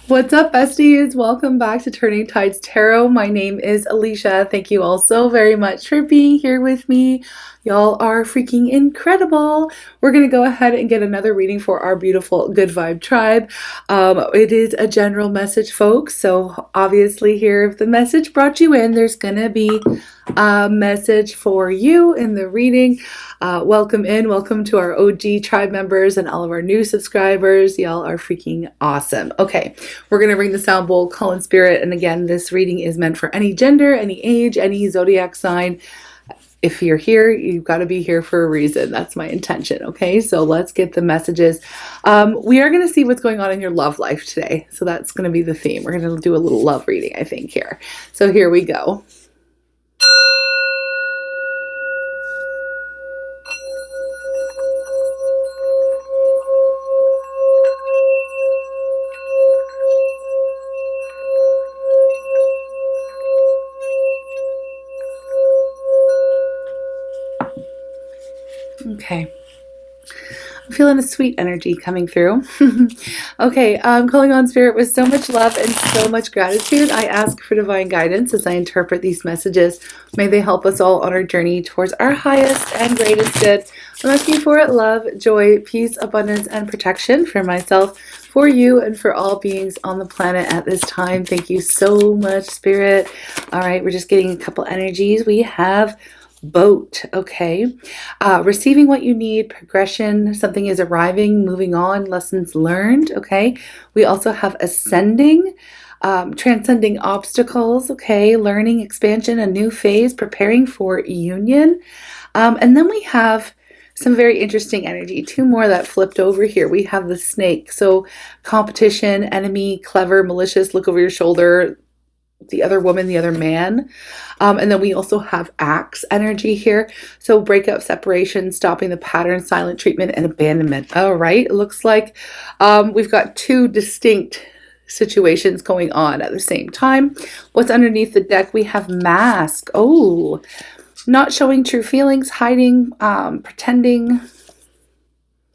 What's up, besties? Welcome back to Turning Tides Tarot. My name is Alishia. Thank you all so very much for being here with me. Y'all are freaking incredible. We're going to go ahead and get another reading for our beautiful Good Vibe tribe. It is a general message, folks. So obviously here, if the message brought you in, there's going to be a message for you in the reading. Welcome in. Welcome to our OG tribe members and all of our new subscribers. Y'all are freaking awesome. Okay, we're going to ring the sound bowl, call in spirit. And again, this reading is meant for any gender, any age, any zodiac sign. If you're here, you've got to be here for a reason. That's my intention. Okay, so let's get the messages. We are going to see what's going on in your love life today. So that's going to be the theme. We're going to do a little love reading, I think, here. So here we go. Okay. I'm feeling a sweet energy coming through. Okay, I'm calling on spirit with so much love and so much gratitude. I ask for divine guidance as I interpret these messages. May they help us all on our journey towards our highest and greatest good. I'm asking for love, joy, peace, abundance, and protection for myself, for you, and for all beings on the planet at this time. Thank you so much, spirit. All right, we're just getting a couple energies. We have boat. Okay, receiving what you need, progression, something is arriving, moving on, lessons learned. Okay, we also have ascending, transcending obstacles. Okay, learning, expansion, a new phase, preparing for union. And then we have some very interesting energy. Two more that flipped over here. We have the snake. So competition, enemy, clever, malicious, look over your shoulder, the other woman, the other man. And then we also have axe energy here. So breakup, separation, stopping the pattern, silent treatment, and abandonment. All right. It looks like we've got two distinct situations going on at the same time. What's underneath the deck? We have mask. Oh, not showing true feelings, hiding, pretending.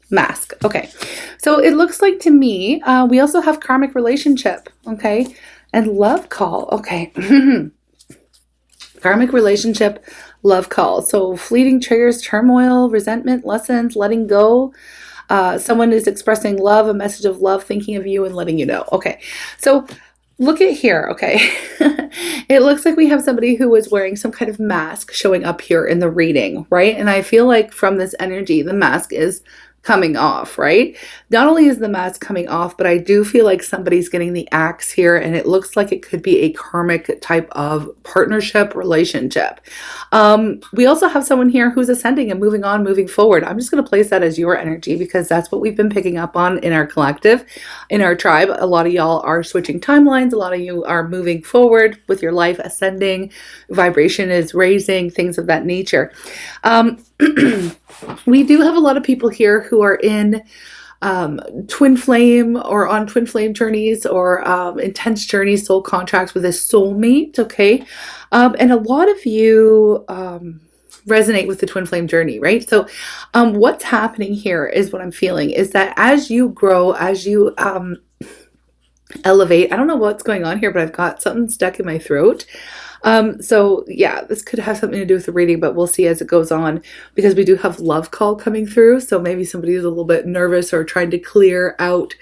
Mask. Okay. So it looks like to me, we also have karmic relationship. Okay. And love call. Okay. Karmic relationship, love call. So fleeting triggers, turmoil, resentment, lessons, letting go. Someone is expressing love, a message of love, thinking of you and letting you know. Okay. So look at here. Okay. It looks like we have somebody who is wearing some kind of mask showing up here in the reading, right? And I feel like from this energy, the mask is coming off, right? Not only is the mask coming off, but I do feel like somebody's getting the axe here, and it looks like it could be a karmic type of partnership relationship. We also have someone here who's ascending and moving on, moving forward. I'm just going to place that as your energy because that's what we've been picking up on in our collective, in our tribe. A lot of y'all are switching timelines. A lot of you are moving forward with your life, ascending, vibration is raising, things of that nature. We do have a lot of people here who are in twin flame or on twin flame journeys or intense journeys, soul contracts with a soulmate. Okay. And a lot of you resonate with the twin flame journey, right? So what's happening here is what I'm feeling is that as you grow, as you elevate, I don't know what's going on here, but I've got something stuck in my throat. So yeah, this could have something to do with the reading, but we'll see as it goes on because we do have love call coming through. So maybe somebody is a little bit nervous or trying to clear out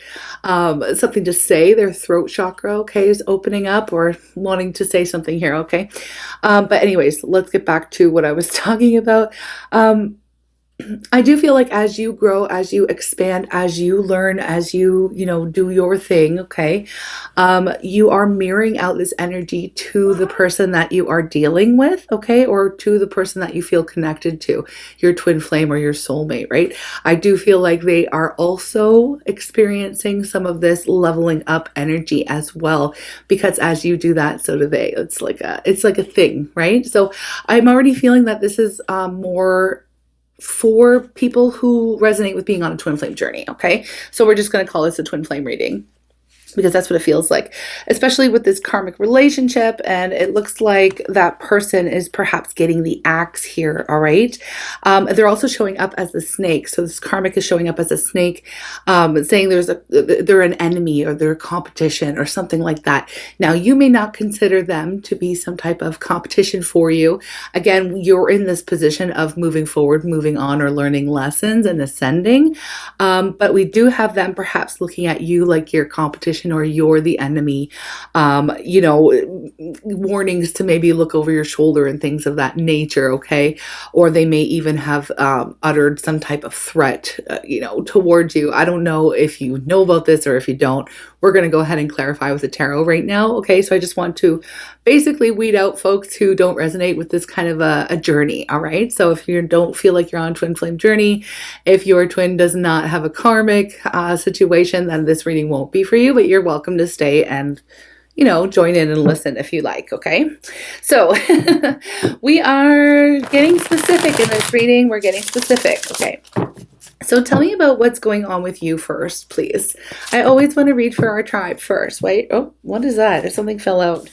something to say. Their throat chakra, okay, is opening up or wanting to say something here, okay? But anyways, let's get back to what I was talking about. I do feel like as you grow, as you expand, as you learn, as you do your thing, okay, you are mirroring out this energy to the person that you are dealing with, okay, or to the person that you feel connected to, your twin flame or your soulmate, right? I do feel like they are also experiencing some of this leveling up energy as well, because as you do that, so do they. It's like a thing, right? So I'm already feeling that this is more for people who resonate with being on a twin flame journey. Okay. So we're just going to call this a twin flame reading. because that's what it feels like, especially with this karmic relationship. And it looks like that person is perhaps getting the axe here. All right. They're also showing up as the snake. So this karmic is showing up as a snake, saying they're an enemy or they're a competition or something like that. Now, you may not consider them to be some type of competition for you. Again, you're in this position of moving forward, moving on, or learning lessons and ascending. But we do have them perhaps looking at you like your competition or you're the enemy, you know, warnings to maybe look over your shoulder and things of that nature, okay? Or they may even have uttered some type of threat, you know, towards you. I don't know if you know about this or if you don't. We're going to go ahead and clarify with the tarot right now, okay? So I just want to basically weed out folks who don't resonate with this kind of a journey, all right? So if you don't feel like you're on a twin flame journey, if your twin does not have a karmic situation, then this reading won't be for you, but you're welcome to stay and, you know, join in and listen if you like, okay? So we are getting specific in this reading. We're getting specific, okay? So tell me about what's going on with you first, please. I always want to read for our tribe first. Wait, oh, what is that? If something fell out.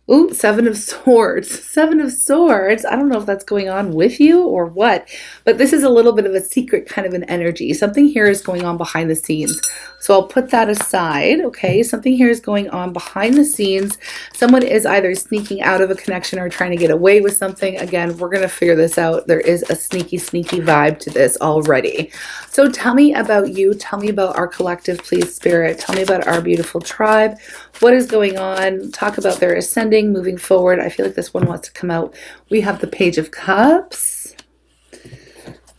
Ooh, 7 of Swords. 7 of Swords. I don't know if that's going on with you or what, but this is a little bit of a secret kind of an energy. Something here is going on behind the scenes. So I'll put that aside, okay? Something here is going on behind the scenes. Someone is either sneaking out of a connection or trying to get away with something. Again, we're going to figure this out. There is a sneaky, sneaky vibe to this already. So tell me about you. Tell me about our collective, please, Spirit. Tell me about our beautiful tribe. What is going on? Talk about their ascending, moving forward. I feel like this one wants to come out. We have the Page of Cups.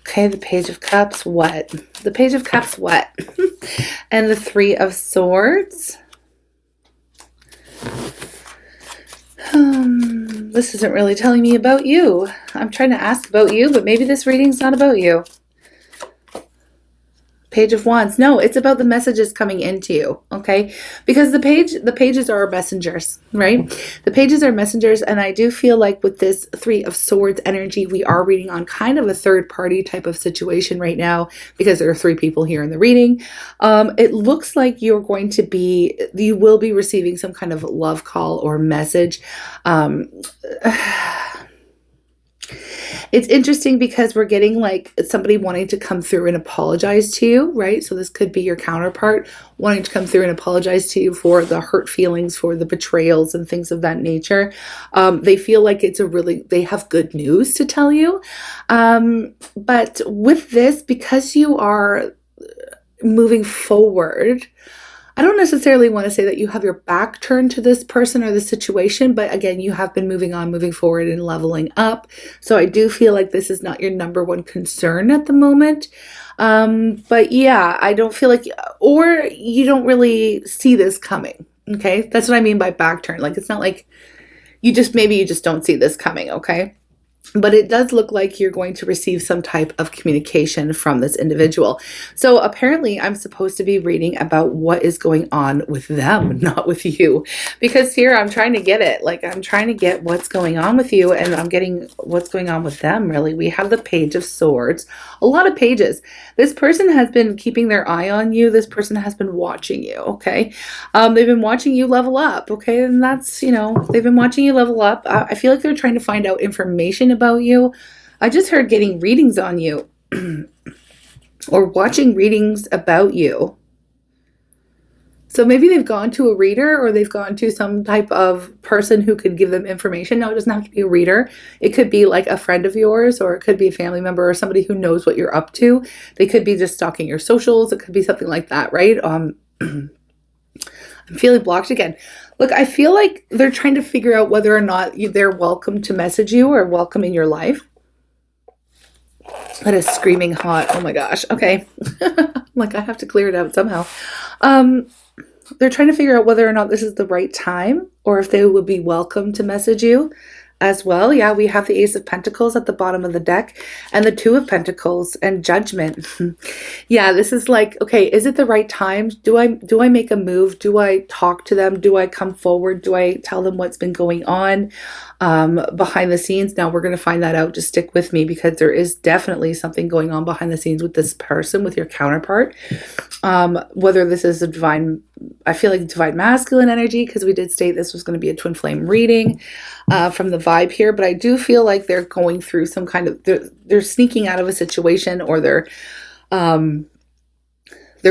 Okay, the Page of Cups, what? The Page of Cups, what? And the 3 of Swords. This isn't really telling me about you. I'm trying to ask about you, but maybe this reading's not about you. Page of Wands. No, it's about the messages coming into you, okay? Because the pages are messengers, right? The pages are messengers, and I do feel like with this 3 of Swords energy, we are reading on kind of a third party type of situation right now because there are 3 people here in the reading. It looks like you will be receiving some kind of love call or message. It's interesting because we're getting like somebody wanting to come through and apologize to you, right? So this could be your counterpart wanting to come through and apologize to you for the hurt feelings, for the betrayals and things of that nature. They feel like they have good news to tell you. But with this, because you are moving forward, I don't necessarily want to say that you have your back turned to this person or the situation, but again, you have been moving on, moving forward and leveling up. So I do feel like this is not your number one concern at the moment. But yeah, I don't feel like, or you don't really see this coming. Okay. That's what I mean by back turn. Like, it's not like maybe you just don't see this coming. Okay. But it does look like you're going to receive some type of communication from this individual. So apparently I'm supposed to be reading about what is going on with them, not with you. Because here I'm trying to get it. Like, I'm trying to get what's going on with you, and I'm getting what's going on with them, really. We have the Page of Swords. A lot of pages. This person has been keeping their eye on you. This person has been watching you, okay? They've been watching you level up, okay? And that's, they've been watching you level up. I feel like they're trying to find out information about you. I just heard getting readings on you or watching readings about you. So maybe they've gone to a reader, or they've gone to some type of person who could give them information. No, it doesn't have to be a reader. It could be like a friend of yours, or it could be a family member or somebody who knows what you're up to. They could be just stalking your socials. It could be something like that, right? I'm feeling blocked again. Look, I feel like they're trying to figure out whether or not they're welcome to message you or welcome in your life. That is screaming hot. Oh my gosh. Okay. Like, I have to clear it out somehow. They're trying to figure out whether or not this is the right time, or if they would be welcome to message you as well. Yeah, we have the Ace of Pentacles at the bottom of the deck, and the 2 of Pentacles and Judgment. Yeah, this is like, okay, is it the right time? Do I make a move? Do I talk to them? Do I come forward? Do I tell them what's been going on behind the scenes? Now we're going to find that out. Just stick with me, because there is definitely something going on behind the scenes with this person, with your counterpart. Whether this is a divine I feel like divine masculine energy, because we did state this was going to be a twin flame reading from the vibe here. But I do feel like they're going through some kind of, they're sneaking out of a situation, or they're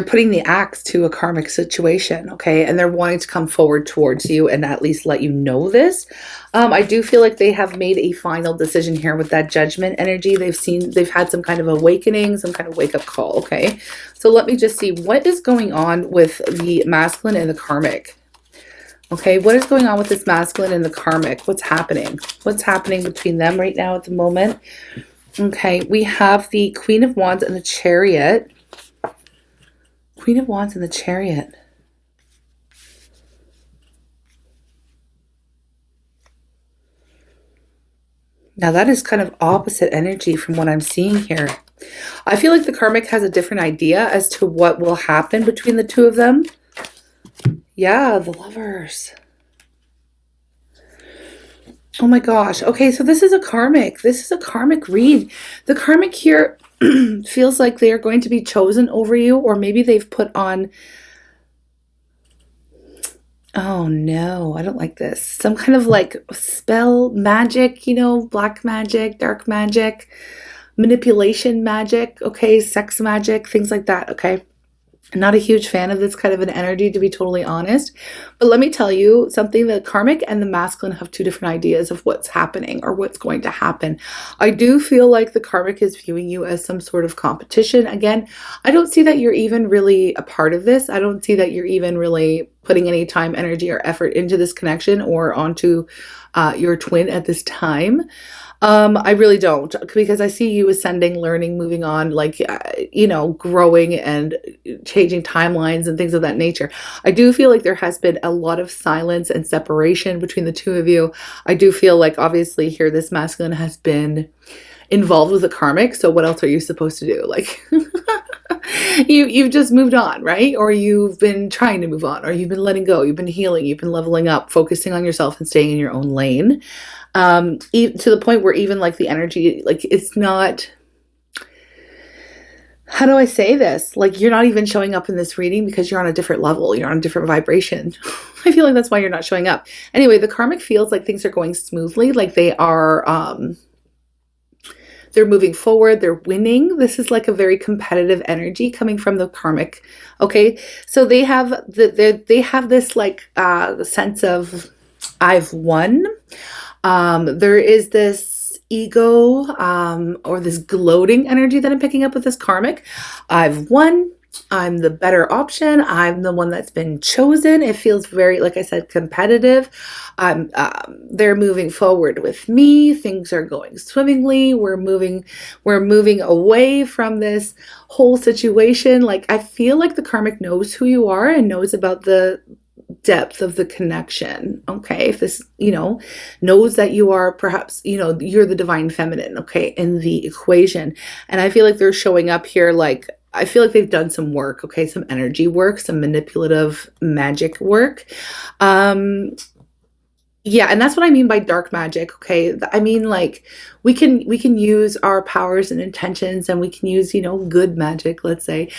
putting the axe to a karmic situation, okay? And they're wanting to come forward towards you and at least let you know this. I do feel like they have made a final decision here with that judgment energy. They've had some kind of awakening, some kind of wake-up call, okay? So let me just see what is going on with the masculine and the karmic. Okay, what is going on with this masculine and the karmic? What's happening? What's happening between them right now at the moment? Okay, we have the Queen of Wands and the Chariot. Queen of Wands and the Chariot. Now that is kind of opposite energy from what I'm seeing here. I feel like the karmic has a different idea as to what will happen between the two of them. Yeah, the Lovers. Oh my gosh. Okay, so this is a karmic. This is a karmic read. The karmic here feels like they are going to be chosen over you, or maybe they've put on, oh no, I don't like this, some kind of like spell magic, you know, black magic, dark magic, manipulation magic, okay, sex magic, things like that, okay? I'm not a huge fan of this kind of an energy, to be totally honest. But let me tell you something, the karmic and the masculine have two different ideas of what's happening or what's going to happen. I do feel like the karmic is viewing you as some sort of competition. Again, I don't see that you're even really a part of this. I don't see that you're even really putting any time, energy, or effort into this connection or onto your twin at this time. I really don't, because I see you ascending, learning, moving on, like, you know, growing and changing timelines and things of that nature. I do feel like there has been a lot of silence and separation between the two of you. I do feel like, obviously, here this masculine has been involved with the karmic. So what else are you supposed to do? Like, you've just moved on, right? Or you've been trying to move on, or you've been letting go, you've been healing, you've been leveling up, focusing on yourself and staying in your own lane. To the point where even like the energy, like it's not, how do I say this? Like you're not even showing up in this reading because you're on a different level. You're on a different vibration. I feel like that's why you're not showing up. Anyway, the karmic feels like things are going smoothly. Like they are, they're moving forward. They're winning. This is like a very competitive energy coming from the karmic. Okay. So they have they have this like, sense of I've won. There is this ego, or this gloating energy that I'm picking up with this karmic. I've won. I'm the better option. I'm the one that's been chosen. It feels very, like I said, competitive. They're moving forward with me. Things are going swimmingly. We're moving away from this whole situation. Like I feel like the karmic knows who you are and knows about the depth of the connection. Okay, if this, you know, knows that you are perhaps, you know, you're the divine feminine, okay, in the equation. And I feel like they're showing up here like, I feel like they've done some work, okay, some energy work, some manipulative magic work. Yeah, and that's what I mean by dark magic, okay? I mean, like, we can use our powers and intentions, and we can use, you know, good magic, let's say,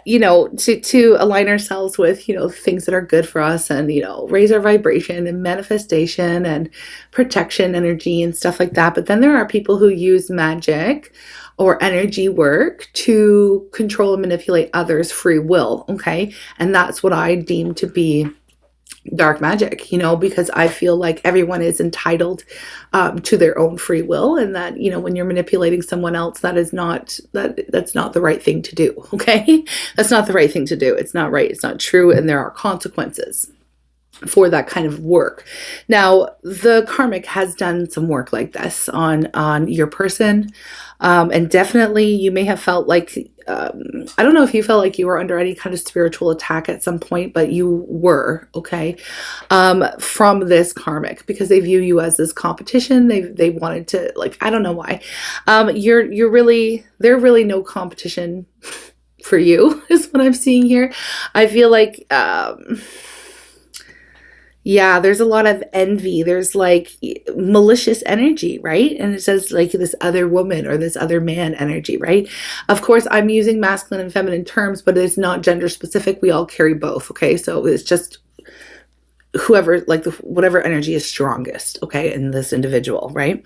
you know, to align ourselves with, you know, things that are good for us, and, you know, raise our vibration and manifestation and protection energy and stuff like that. But then there are people who use magic or energy work to control and manipulate others' free will, okay? And that's what I deem to be dark magic, you know, because I feel like everyone is entitled to their own free will, and that, you know, when you're manipulating someone else, that's not the right thing to do, okay? That's not the right thing to do. It's not right. It's not true. And there are consequences for that kind of work. Now, the karmic has done some work like this on your person. And definitely you may have felt like, I don't know if you felt like you were under any kind of spiritual attack at some point, but you were, okay, from this karmic, because they view you as this competition. They wanted to, like, I don't know why. They're really no competition for you is what I'm seeing here. I feel like, Yeah, there's a lot of envy. There's like malicious energy, right? And it says like this other woman or this other man energy, right? Of course, I'm using masculine and feminine terms, but it's not gender specific. We all carry both, okay? So it's just whoever, like whatever energy is strongest, okay, in this individual, right?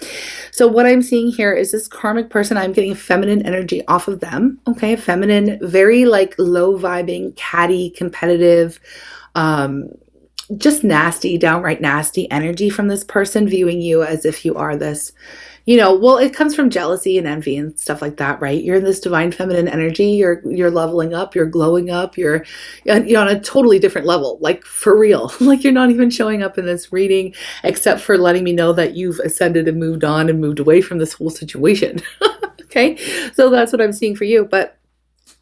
So what I'm seeing here is this karmic person, I'm getting feminine energy off of them, okay? Feminine, very like low vibing, catty, competitive, um, just nasty, downright nasty energy from this person viewing you as if you are this, well, it comes from jealousy and envy and stuff like that, right? You're in this divine feminine energy, you're leveling up, you're glowing up, you're on a totally different level, like for real. Like you're not even showing up in this reading except for letting me know that you've ascended and moved on and moved away from this whole situation. Okay? So that's what I'm seeing for you, but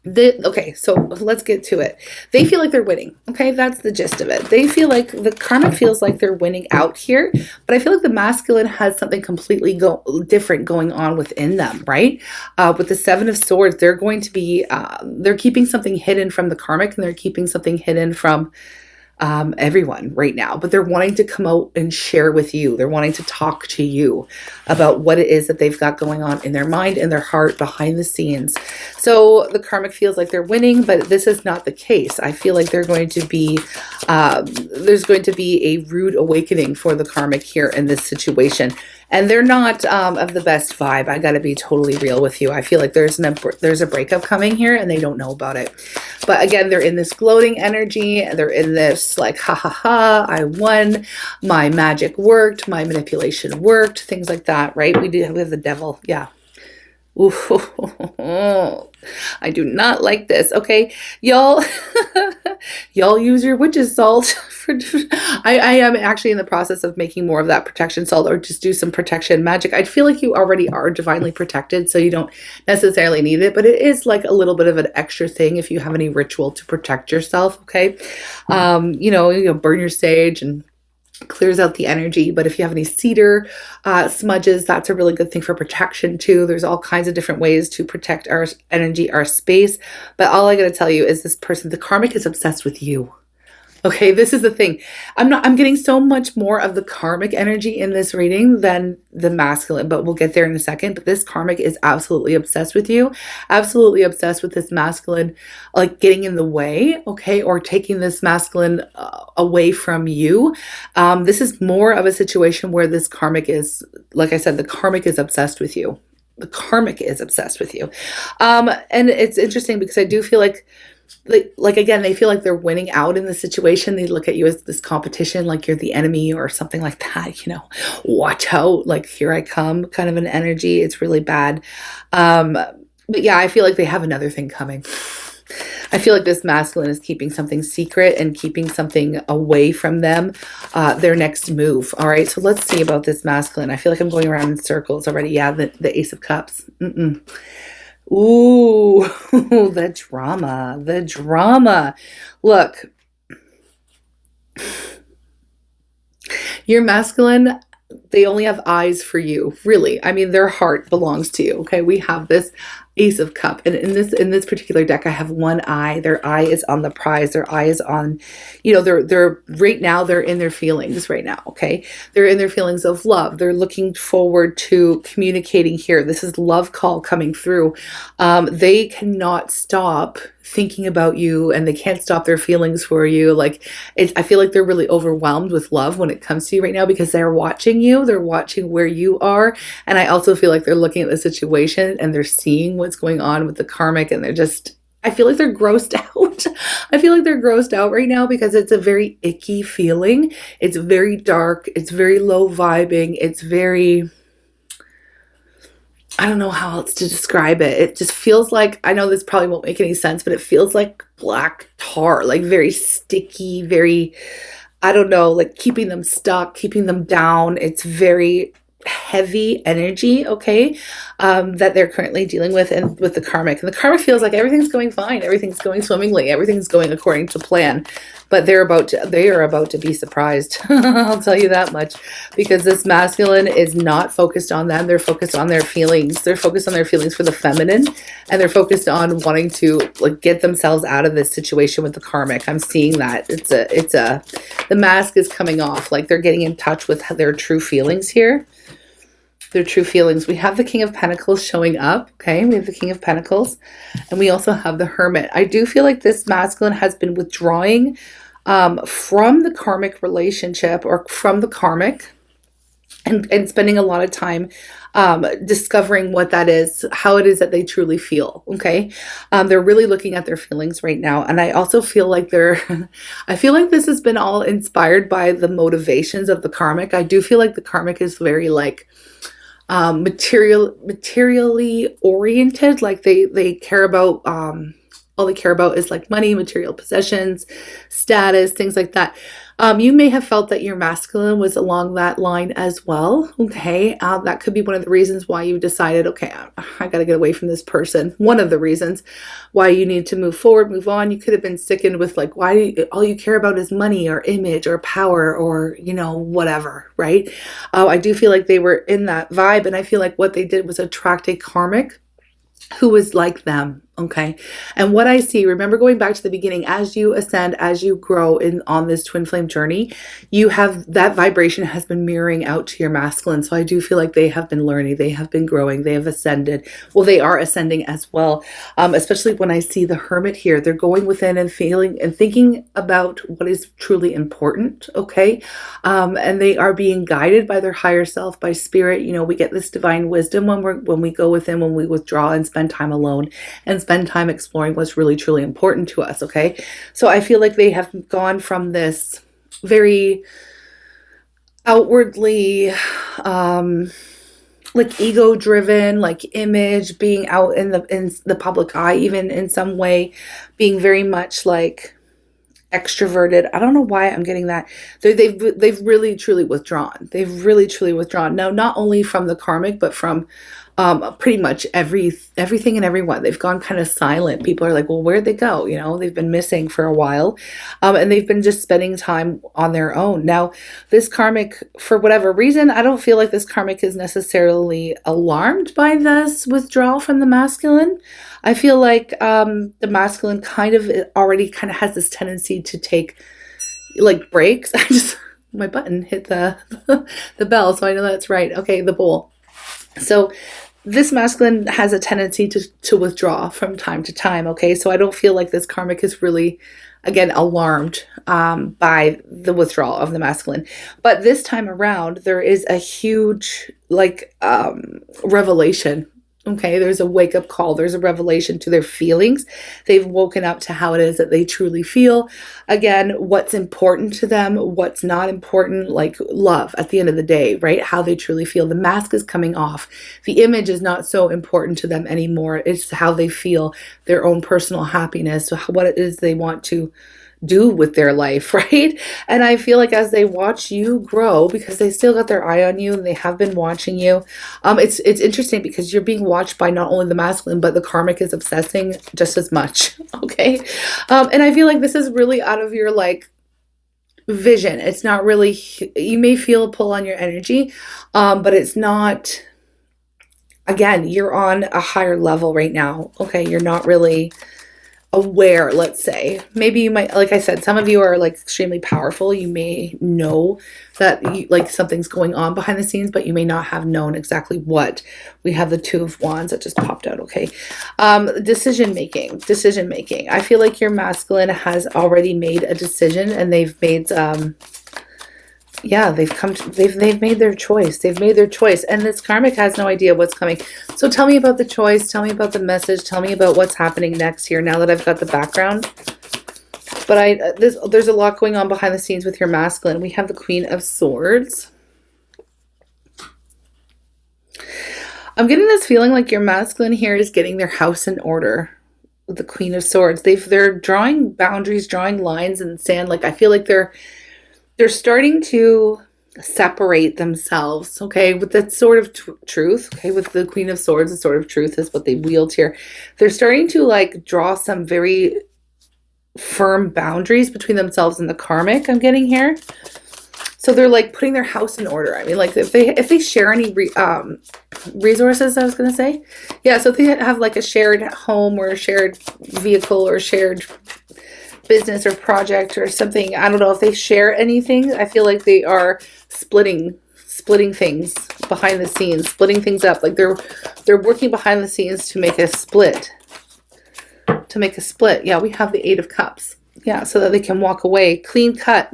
okay, so let's get to it. They feel like they're winning. Okay, that's the gist of it. They feel like the karmic feels like they're winning out here, but I feel like the masculine has something completely different going on within them, right? With the Seven of Swords, they're going to be, they're keeping something hidden from the karmic, and they're keeping something hidden from everyone right now, but they're wanting to come out and share with you. They're wanting to talk to you about what it is that they've got going on in their mind and their heart behind the scenes. So the karmic feels like they're winning, but this is not the case. I feel like they're going to be, there's going to be a rude awakening for the karmic here in this situation. And they're not of the best vibe. I got to be totally real with you. I feel like there's a breakup coming here and they don't know about it. But again, they're in this gloating energy. They're in this like, ha ha ha, I won. My magic worked. My manipulation worked. Things like that, right? We have the devil. Yeah. Ooh, I do not like this. Okay, y'all, y'all use your witch's salt. I am actually in the process of making more of that protection salt, or just do some protection magic. I feel like you already are divinely protected, so you don't necessarily need it, but it is like a little bit of an extra thing if you have any ritual to protect yourself. Okay, burn your sage and clears out the energy. But if you have any cedar smudges, that's a really good thing for protection too. There's all kinds of different ways to protect our energy, our space. But all I got to tell you is this person, the karmic, is obsessed with you. Okay, this is the thing. I'm getting so much more of the karmic energy in this reading than the masculine, but we'll get there in a second. But this karmic is absolutely obsessed with you, absolutely obsessed with this masculine, like getting in the way, okay, or taking this masculine away from you. This is more of a situation where this karmic is, like I said, the karmic is obsessed with you. The karmic is obsessed with you. And it's interesting because I do feel like again, they feel like they're winning out in the situation. They look at you as this competition, like you're the enemy or something like that, watch out, like here I come kind of an energy. It's really bad. But yeah, I feel like they have another thing coming. I feel like this masculine is keeping something secret and keeping something away from them, their next move. All right, so let's see about this masculine. I feel like I'm going around in circles already. Yeah, the Ace of Cups. Ooh, the drama. Look, your masculine, they only have eyes for you, really. I mean, their heart belongs to you, okay? We have this Ace of Cup, and in this particular deck, I have one eye. Their eye is on the prize. Their eye is on, they're right now, they're in their feelings right now, okay? They're in their feelings of love. They're looking forward to communicating here. This is love call coming through. They cannot stop thinking about you, and they can't stop their feelings for you. Like, I feel like they're really overwhelmed with love when it comes to you right now because they're watching you. They're watching where you are. And I also feel like they're looking at the situation and they're seeing what's going on with the karmic, and I feel like they're grossed out. I feel like they're grossed out right now because it's a very icky feeling. It's very dark. It's very low vibing. It's very, I don't know how else to describe it. It just feels like, I know this probably won't make any sense, but it feels like black tar, like very sticky, very, I don't know, like keeping them stuck, keeping them down. It's very, heavy energy, okay, that they're currently dealing with, and with the karmic. And the karmic feels like everything's going fine, everything's going swimmingly, everything's going according to plan. But they are about to be surprised. I'll tell you that much, because this masculine is not focused on them. They're focused on their feelings. They're focused on their feelings for the feminine, and they're focused on wanting to like get themselves out of this situation with the karmic. I'm seeing that the mask is coming off. Like they're getting in touch with their true feelings here. Their true feelings. We have the King of Pentacles showing up. Okay, we have the King of Pentacles, and we also have the Hermit. I do feel like this masculine has been withdrawing from the karmic relationship, or from the karmic, and spending a lot of time discovering what that is, how it is that they truly feel. Okay, they're really looking at their feelings right now, and I also feel like I feel like this has been all inspired by the motivations of the karmic. I do feel like the karmic is very like materially oriented. Like they care about all they care about is like money, material possessions, status, things like that. You may have felt that your masculine was along that line as well. Okay, that could be one of the reasons why you decided, okay, I got to get away from this person. One of the reasons why you need to move forward, move on. You could have been sickened with like, why all you care about is money or image or power or, you know, whatever, right? I do feel like they were in that vibe, and I feel like what they did was attract a karmic who was like them. Okay. And what I see, remember going back to the beginning, as you ascend, as you grow on this twin flame journey, you have that vibration has been mirroring out to your masculine. So I do feel like they have been learning, they have been growing, they have ascended. Well, they are ascending as well. Especially when I see the Hermit here, they're going within and feeling and thinking about what is truly important. Okay. And they are being guided by their higher self, by spirit. You know, we get this divine wisdom when we go within, when we withdraw and spend time alone and spend time exploring what's really truly important to us. Okay, so I feel like they have gone from this very outwardly like ego driven, like image, being out in the public eye, even in some way being very much like extroverted. I don't know why I'm getting that. They've really truly withdrawn. They've really truly withdrawn. Now, not only from the karmic, but from pretty much everything and everyone. They've gone kind of silent. People are like, well, where'd they go? You know, they've been missing for a while, and they've been just spending time on their own. Now, this karmic, for whatever reason, I don't feel like this karmic is necessarily alarmed by this withdrawal from the masculine. I feel like the masculine kind of already kind of has this tendency to take like breaks. My button hit the the bell, so I know that's right. Okay, the bowl. So this masculine has a tendency to withdraw from time to time. Okay, so I don't feel like this karmic is really, again, alarmed by the withdrawal of the masculine. But this time around, there is a huge like revelation. Okay, there's a wake-up call. There's a revelation to their feelings. They've woken up to how it is that they truly feel. Again, what's important to them, what's not important, like love at the end of the day, right? How they truly feel. The mask is coming off. The image is not so important to them anymore. It's how they feel, their own personal happiness, so what it is they want to do with their life, right? And I feel like as they watch you grow, because they still got their eye on you and they have been watching you, it's interesting because you're being watched by not only the masculine, but the karmic is obsessing just as much. Okay, and I feel like this is really out of your like vision. It's not really, you may feel a pull on your energy, but it's not, again, you're on a higher level right now. Okay, you're not really aware, let's say. Maybe you might, like I said, some of you are like extremely powerful. You may know that like something's going on behind the scenes, but you may not have known exactly what. We have the Two of Wands that just popped out. Okay, decision making. I feel like your masculine has already made a decision, and they've made yeah, they've made their choice. They've made their choice. And this karmic has no idea what's coming. So tell me about the choice. Tell me about the message. Tell me about what's happening next here now that I've got the background. But there's a lot going on behind the scenes with your masculine. We have the Queen of Swords. I'm getting this feeling like your masculine here is getting their house in order with the Queen of Swords. They're drawing boundaries, drawing lines in the sand. Like I feel like they're starting to separate themselves, okay, with that sort of truth, okay, with the Queen of Swords, the sort of truth is what they wield here. They're starting to like draw some very firm boundaries between themselves and the karmic, I'm getting here. So they're like putting their house in order. I mean, like if they share any resources, I was going to say. Yeah, so if they have like a shared home or a shared vehicle or shared business or project or something, I don't know if they share anything. I feel like they are splitting things behind the scenes, splitting things up. Like they're working behind the scenes to make a split. Yeah, we have the Eight of Cups. Yeah, so that they can walk away. Clean cut.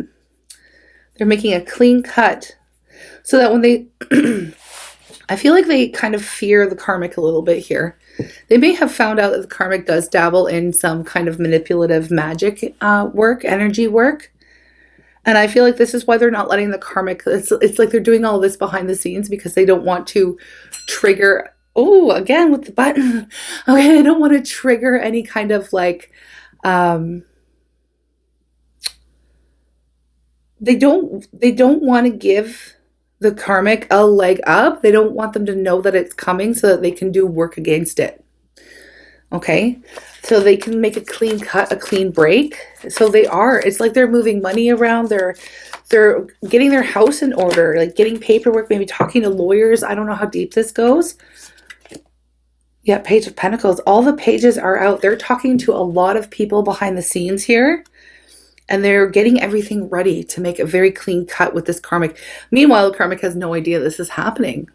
They're making a clean cut. So that when they I feel like they kind of fear the karmic a little bit here. They may have found out that the karmic does dabble in some kind of manipulative magic work, energy work. And I feel like this is why they're not letting the karmic, it's like they're doing all this behind the scenes because they don't want to trigger, oh, again with the button. Okay, they don't want to trigger any kind of like, they don't want to give the karmic a leg up. They don't want them to know that it's coming so that they can do work against it. Okay, so they can make a clean cut, a clean break. So they are, it's like they're moving money around. They're getting their house in order, like getting paperwork, maybe talking to lawyers. I don't know how deep this goes. Yeah, Page of Pentacles. All the pages are out. They're talking to a lot of people behind the scenes here. And they're getting everything ready to make a very clean cut with this karmic. Meanwhile, the karmic has no idea this is happening.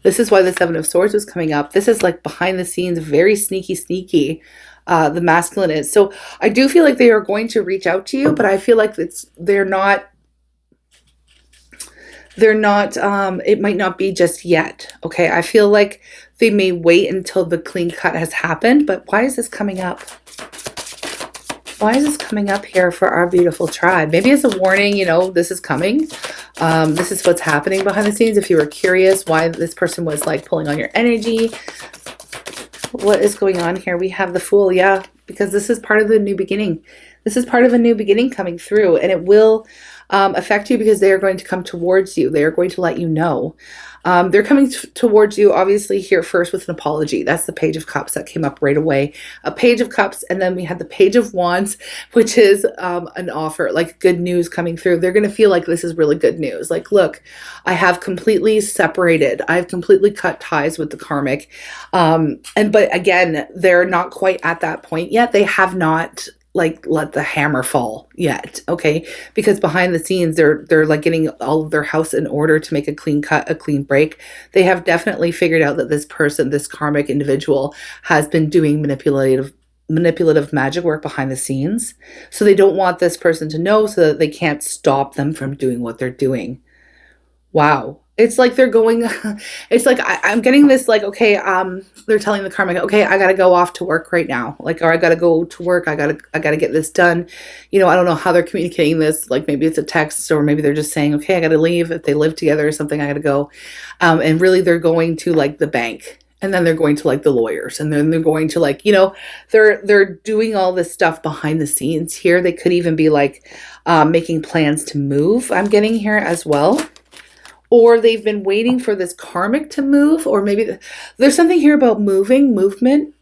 This is why the Seven of Swords was coming up. This is like behind the scenes, very sneaky, the masculine is. So I do feel like they are going to reach out to you, but I feel like they're not, it might not be just yet. Okay, I feel like they may wait until the clean cut has happened, but why is this coming up? Why is this coming up here for our beautiful tribe? Maybe it's a warning, you know, this is coming. This is what's happening behind the scenes. If you were curious why this person was like pulling on your energy, what is going on here? We have the Fool, yeah, because this is part of the new beginning. This is part of a new beginning coming through, and it will affect you because they are going to come towards you. They are going to let you know. They're coming towards you, obviously, here first with an apology. That's the Page of Cups that came up right away. A Page of Cups, and then we had the Page of Wands, which is an offer, like good news coming through. They're going to feel like this is really good news. Like, look, I have completely separated. I've completely cut ties with the karmic. But again, they're not quite at that point yet. They have not like let the hammer fall yet, okay? Because behind the scenes, they're like getting all of their house in order to make a clean cut, a clean break. They have definitely figured out that this person, this karmic individual, has been doing manipulative magic work behind the scenes. So they don't want this person to know so that they can't stop them from doing what they're doing. Wow. It's like they're going, it's like I'm getting this like, okay, they're telling the karmic, okay, I got to go off to work right now. Like, or I got to go to work. I got to get this done. You know, I don't know how they're communicating this. Like maybe it's a text or maybe they're just saying, okay, I got to leave. If they live together or something, I got to go. And really they're going to like the bank, and then they're going to like the lawyers, and then they're going to like, you know, they're doing all this stuff behind the scenes here. They could even be like making plans to move. I'm getting here as well. Or they've been waiting for this karmic to move, or maybe there's something here about movement.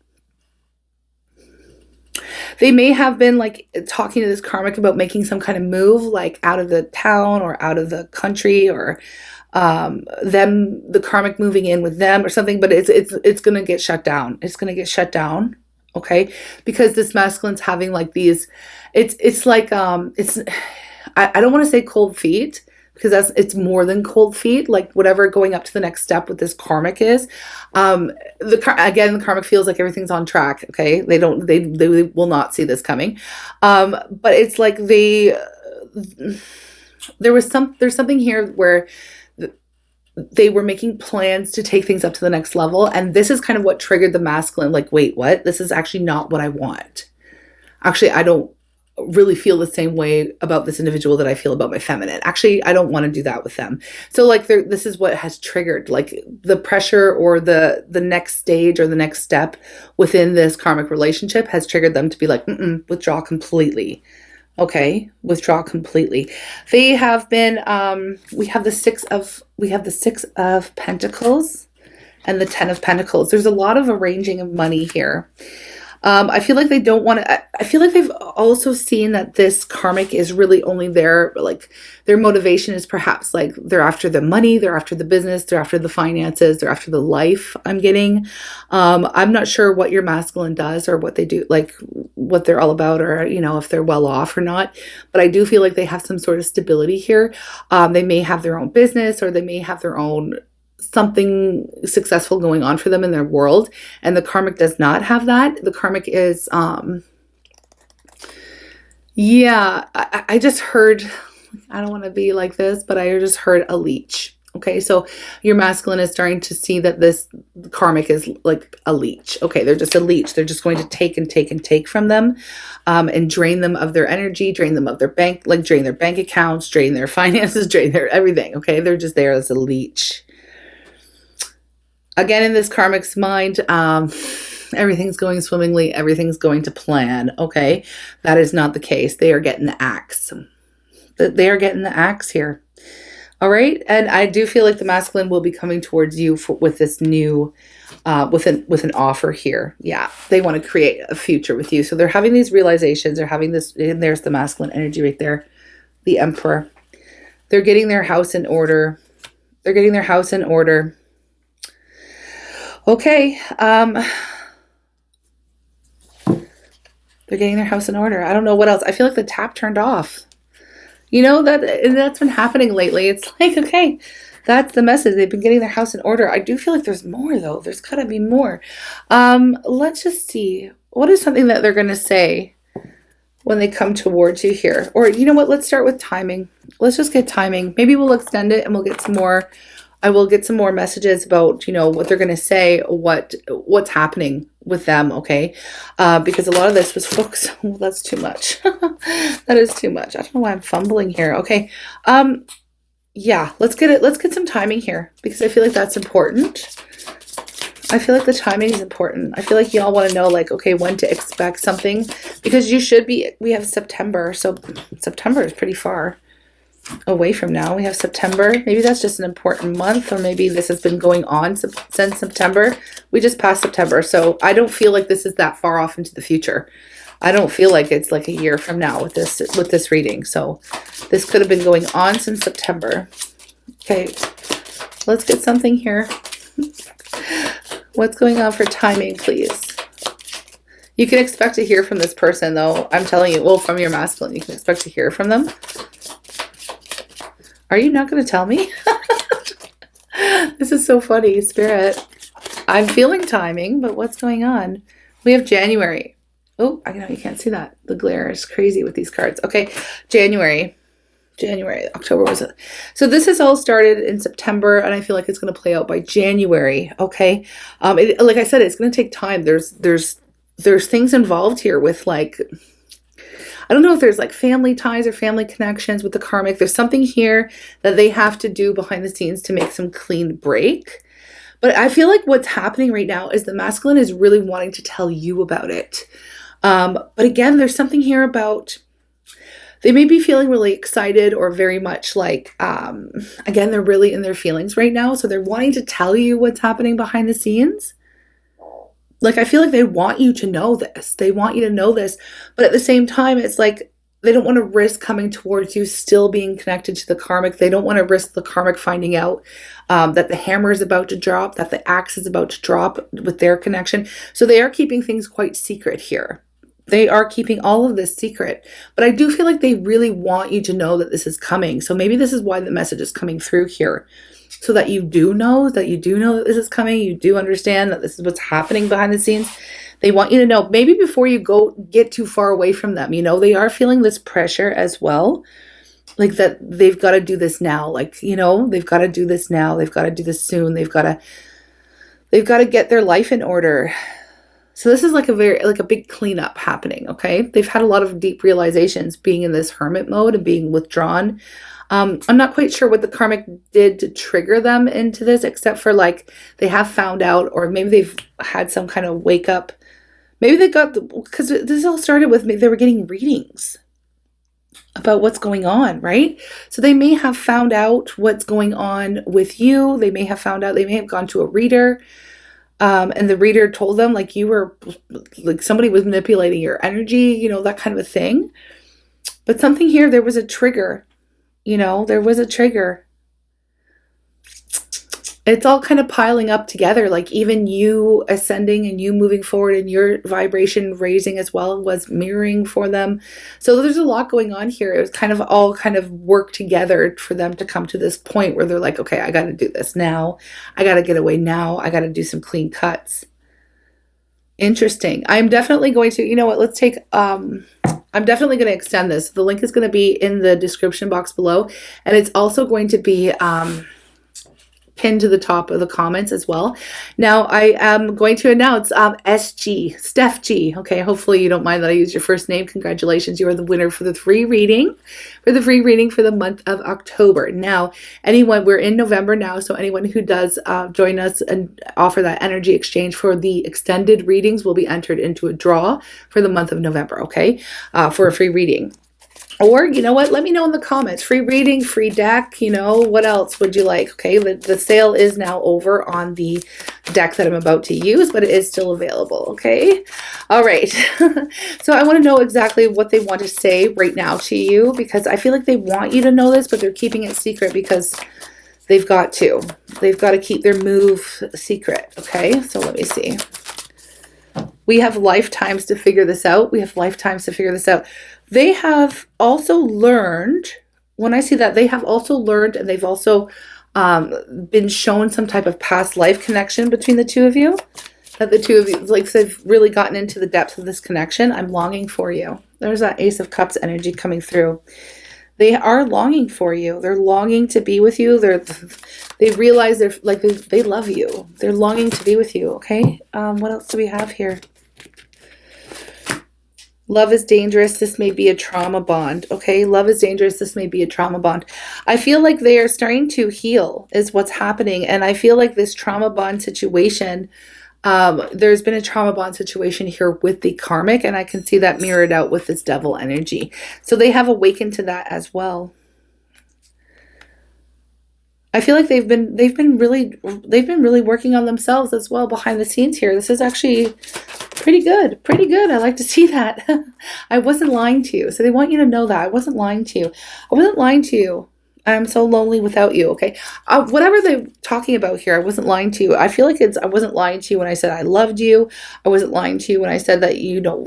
They may have been like talking to this karmic about making some kind of move, like out of the town or out of the country, or the karmic moving in with them or something, but it's going to get shut down. It's going to get shut down. Okay. Because this masculine's having like these, it's like, I don't want to say cold feet, because it's more than cold feet, like whatever going up to the next step with this karmic is. The karmic feels like everything's on track. Okay. They will not see this coming. But it's like there's something here where they were making plans to take things up to the next level. And this is kind of what triggered the masculine. Like, wait, what? This is actually not what I want. Actually, I don't really feel the same way about this individual that I feel about my feminine. Actually, I don't want to do that with them. So like this is what has triggered like the pressure or the next stage or the next step within this karmic relationship has triggered them to be like, withdraw completely. Okay, withdraw completely. They have been we have the six of Pentacles and the 10 of Pentacles. There's a lot of arranging of money here. I feel like they don't want to, I feel like they've also seen that this karmic is really only there, like their motivation is perhaps like they're after the money, they're after the business, they're after the finances, they're after the life I'm getting. I'm not sure what your masculine does or what they do, like what they're all about, or, you know, if they're well off or not. But I do feel like they have some sort of stability here. They may have their own business, or they may have their own something successful going on for them in their world, and the karmic does not have that. The karmic is yeah, I just heard, I don't want to be like this, but I just heard a leech. Okay, so your masculine is starting to see that this karmic is like a leech. Okay, they're just a leech. They're just going to take and take and take from them, and drain them of their energy, drain them of their bank, like drain their bank accounts, drain their finances, drain their everything. Okay, they're just there as a leech. Again, in this karmic's mind, everything's going swimmingly, everything's going to plan. Okay, that is not the case. They are getting the axe. They are getting the axe here. All right, and I do feel like the masculine will be coming towards you with this new, with an offer here. Yeah, they want to create a future with you. So they're having these realizations. They're having this, and there's the masculine energy right there, the Emperor. They're getting their house in order. They're getting their house in order. Okay, they're getting their house in order. I don't know what else. I feel like the tap turned off. You know, that's been happening lately. It's like, okay, that's the message. They've been getting their house in order. I do feel like there's more, though. There's got to be more. Let's just see. What is something that they're going to say when they come towards you here? Or, you know what? Let's start with timing. Let's just get timing. Maybe we'll extend it and we'll get some more. I will get some more messages about, you know, what they're going to say, what's happening with them, okay? Because a lot of this was focused. Well, that's too much. That is too much. I don't know why I'm fumbling here. Okay. Yeah, let's get it. Let's get some timing here, because I feel like that's important. I feel like the timing is important. I feel like y'all want to know, like, okay, when to expect something, because you should be, we have September. So September is pretty far away from now. We have September. Maybe that's just an important month, or maybe this has been going on since September. We just passed September, so I don't feel like this is that far off into the future. I don't feel like it's like a year from now with this reading. So this could have been going on since September. Okay, let's get something here. What's going on for timing, please? You can expect to hear from this person, though. I'm telling you, well, from your masculine, you can expect to hear from them. Are you not going to tell me? This is so funny, Spirit. I'm feeling timing, but what's going on? We have January. Oh, I know you can't see that. The glare is crazy with these cards. Okay, January, October was it? So this has all started in September, and I feel like it's going to play out by January. Okay, like I said, it's going to take time. There's things involved here with, like, I don't know if there's like family ties or family connections with the karmic. There's something here that they have to do behind the scenes to make some clean break. But I feel like what's happening right now is the masculine is really wanting to tell you about it. But again, there's something here about, they may be feeling really excited, or very much like, again, they're really in their feelings right now. So they're wanting to tell you what's happening behind the scenes. Like, I feel like they want you to know this. They want you to know this. But at the same time, it's like they don't want to risk coming towards you still being connected to the karmic. They don't want to risk the karmic finding out that the hammer is about to drop, that the axe is about to drop with their connection. So they are keeping things quite secret here. They are keeping all of this secret. But I do feel like they really want you to know that this is coming. So maybe this is why the message is coming through here. So that you do know that this is coming. You do understand that this is what's happening behind the scenes. They want you to know, maybe before you get too far away from them, you know, they are feeling this pressure as well. Like that they've got to do this now. Like, you know, they've got to do this now. They've got to do this soon. They've got to get their life in order. So this is like a big cleanup happening. Okay. They've had a lot of deep realizations being in this hermit mode and being withdrawn. I'm not quite sure what the karmic did to trigger them into this, except for, like, they have found out, or maybe they've had some kind of wake up. Maybe they got because this all started with, they were getting readings. about what's going on, right? So they may have found out what's going on with you. They may have found out, they may have gone to a reader, and the reader told them like you were, like somebody was manipulating your energy, you know, that kind of a thing. But something here, there was a trigger, you know, there was a trigger. It's all kind of piling up together, like even you ascending and you moving forward and your vibration raising as well was mirroring for them. So there's a lot going on here. It was kind of all kind of work together for them to come to this point where they're like, okay, I got to do this now. I got to get away now. I got to do some clean cuts. Interesting. I'm definitely going to, you know what, let's take, I'm definitely going to extend this. The link is going to be in the description box below. And it's also going to be, pinned to the top of the comments as well. Now I am going to announce SG, Steph G. Okay, hopefully you don't mind that I use your first name. Congratulations, you are the winner for the free reading, for the month of October. Now, anyone, we're in November now, so anyone who does join us and offer that energy exchange for the extended readings will be entered into a draw for the month of November, okay, for a free reading. Or, you know what, let me know in the comments. Free reading, free deck, you know, what else would you like? Okay, the sale is now over on the deck that I'm about to use, but it is still available, okay? All right. So I want to know exactly what they want to say right now to you, because I feel like they want you to know this, but they're keeping it secret because they've got to. They've got to keep their move secret, okay? So let me see. We have lifetimes to figure this out. We have lifetimes to figure this out. They have also learned, when I see that, they have also learned and they've also been shown some type of past life connection between the two of you. That the two of you, like they've really gotten into the depth of this connection. I'm longing for you. There's that Ace of Cups energy coming through. They are longing for you. They're longing to be with you. They realize they're like, they love you. They're longing to be with you. Okay. What else do we have here? Love is dangerous. This may be a trauma bond. Okay. Love is dangerous. This may be a trauma bond. I feel like they are starting to heal is what's happening. And I feel like this trauma bond situation, there's been a trauma bond situation here with the karmic, and I can see that mirrored out with this devil energy. So they have awakened to that as well. I feel like they've been really working on themselves as well behind the scenes here. This is actually pretty good. Pretty good. I like to see that. I wasn't lying to you. So they want you to know that I wasn't lying to you. I wasn't lying to you. I'm so lonely without you. Okay. Whatever they're talking about here, I wasn't lying to you. I feel like I wasn't lying to you when I said I loved you. I wasn't lying to you when I said that, you know,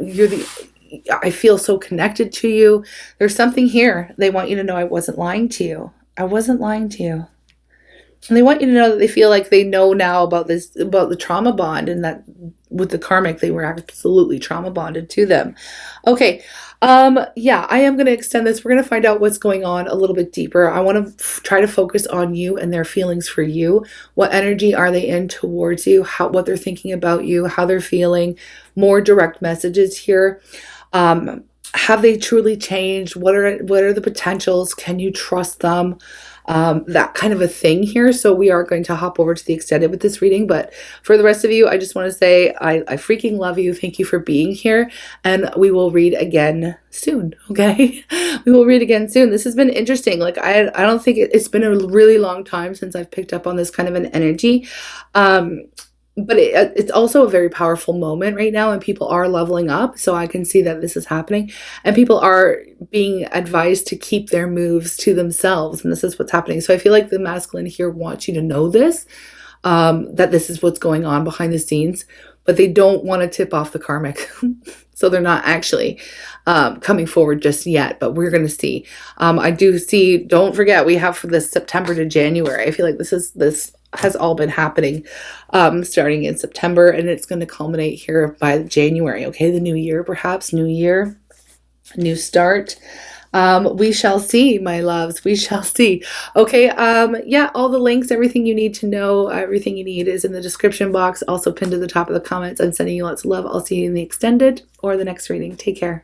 I feel so connected to you. There's something here. They want you to know I wasn't lying to you. I wasn't lying to you. And they want you to know that they feel like they know now about this, about the trauma bond, and that with the karmic, they were absolutely trauma bonded to them. Okay. Yeah, I am going to extend this. We're going to find out what's going on a little bit deeper. I want to try to focus on you and their feelings for you. What energy are they in towards you? What they're thinking about you, how they're feeling. More direct messages here. Have they truly changed? What are the potentials? Can you trust them? That kind of a thing here. So we are going to hop over to the extended with this reading, but for the rest of you, I just want to say I freaking love you. Thank you for being here, and we will read again soon. Okay. We will read again soon. This has been interesting. Like I don't think it's been a really long time since I've picked up on this kind of an energy. But it's also a very powerful moment right now, and people are leveling up. So I can see that this is happening, and people are being advised to keep their moves to themselves. And this is what's happening. So I feel like the masculine here wants you to know this, that this is what's going on behind the scenes, but they don't want to tip off the karmic. So they're not actually coming forward just yet, but we're going to see. I do see, don't forget, we have for this September to January. I feel like this has all been happening starting in September, and it's going to culminate here by January. Okay, the new year, perhaps, new year, new start. We shall see, my loves. We shall see. Okay. Yeah, all the links, everything you need to know, everything you need is in the description box, also pinned to the top of the comments. I'm sending you lots of love. I'll see you in the extended or the next reading. Take care.